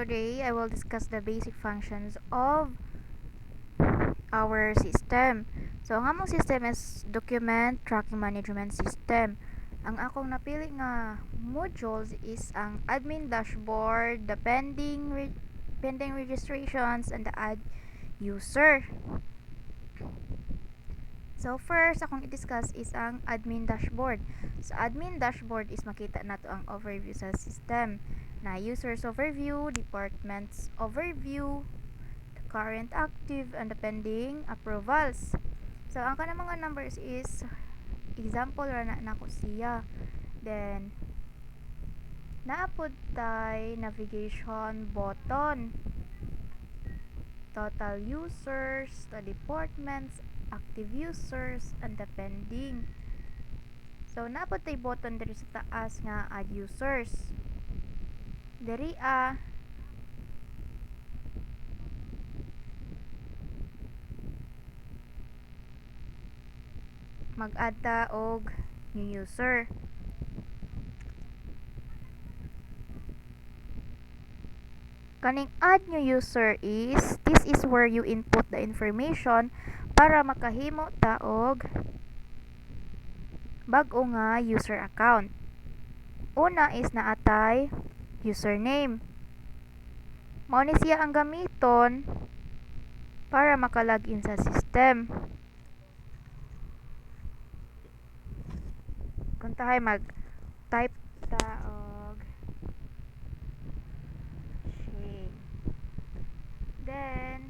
today I will discuss the basic functions of our system. So, ang among system is document tracking management system. Ang akong napili nga modules is ang admin dashboard, the pending registrations, and the add user. So, first akong i-discuss is ang admin dashboard. So, admin dashboard is makita nato ang overview sa system na users overview, departments overview, the current active, and the pending approvals. So, ang kanang mga numbers is example ra na nako siya. Then, naapod tay navigation button, total users, the departments, active users, and the pending. So, naapod tay button diri sa taas nga add users. Diri mag-add ta og new user. Kaning add new user is, this is where you input the information para makahimo ta og bag-o nga user account. Una is naatay username. Mao ni siya ang gamiton para maka-login sa system. Kung tahay mag-type ta og Shane. Then,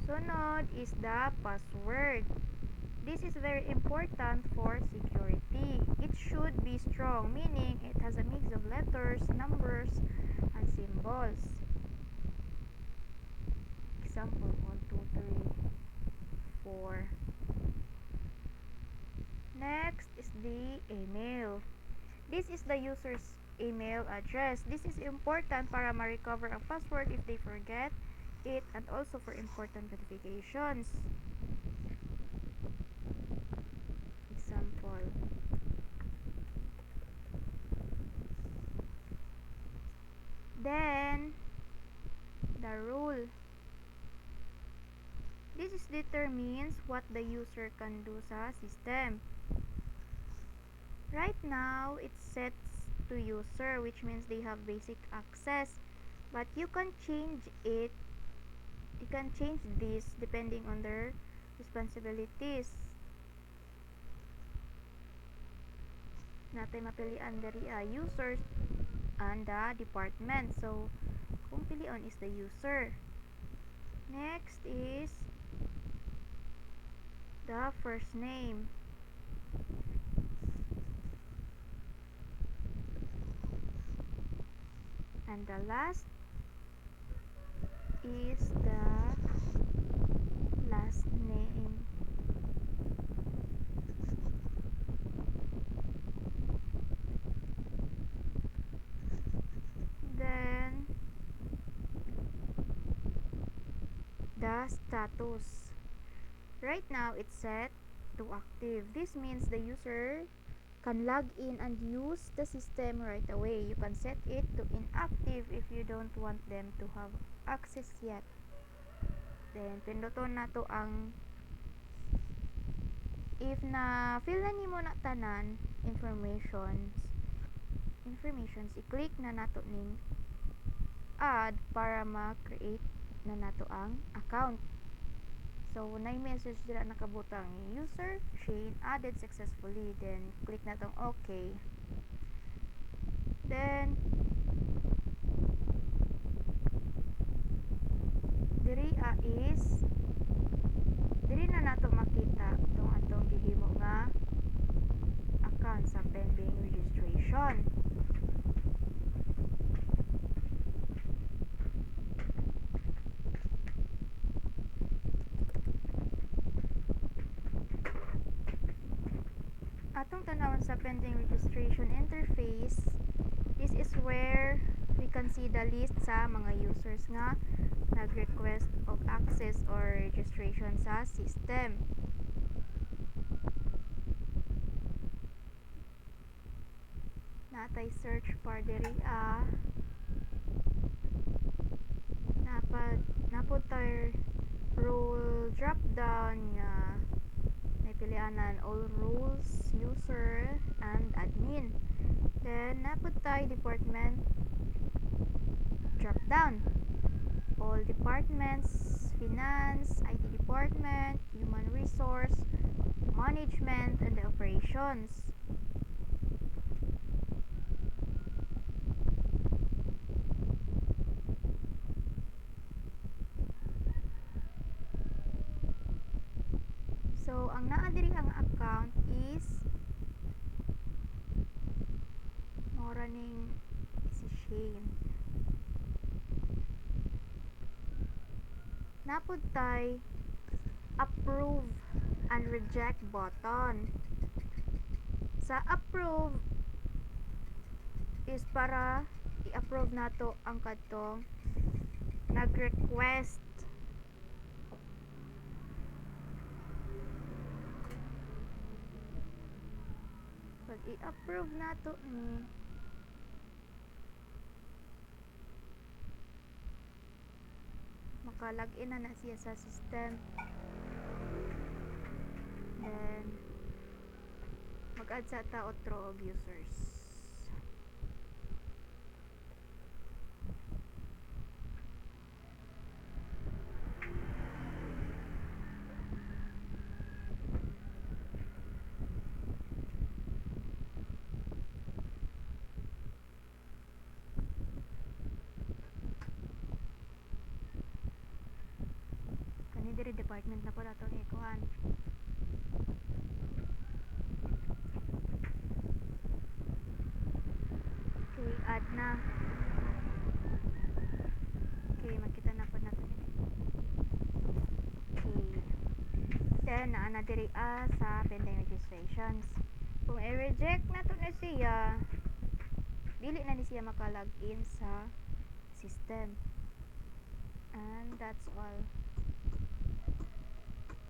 sunod is the password. This is very important for security. It should be strong, meaning it has a mix of letters, numbers, and symbols. Example, 1, 2, 3, 4. Next is the email. This is the user's email address. This is important para ma-recover ang password if they forget it, and also for important verifications. Example. Then, the rule. This determines what the user can do sa system. Right now, it sets to user, which means they have basic access. But you can change it. You can change this depending on their responsibilities. Natay mapilian diri users and the department. So, kung pilion is the user. Next is the first name. And the last is the last name. Then, the status. Right now, it's set to active. This means the user can log in and use the system right away. You can set it to inactive if you don't want them to have access yet. Then, pinduton na to ang if na fill na nimo na tanan informations, i-click na nato ning add para ma-create na nato ang account. So, na-message dira nakabutang user Shane added successfully. Then, click na tong OK. Then, diri na nato makita tong atong gihimo nga account sa pending registration. Atong tanawon sa pending registration interface, this is where we can see the list sa mga users nga nag-request of access or registration sa system. Natay search bar diri at napod tayo role drop down nga may pilianan all roles, user, and admin. Then napod tayo department drop down. All departments, finance, IT department, human resource, management, and the operations. So, ang naa diri ang account is mora ning si Shane. Napod tay approve and reject button. Sa approve is para i-approve nato ang kadtong nag-request. Pag i-approve nato ni maka-login na siya sa system. Then mag-add sa ta otro og users. Kani diri department na po nato ni kuan. Okay, add na. Okay, makita na po nato ni. Okay. Then naa na diri sa pending registrations. Kung i-reject nato na siya, dili na ni siya maka-login sa system. And that's all.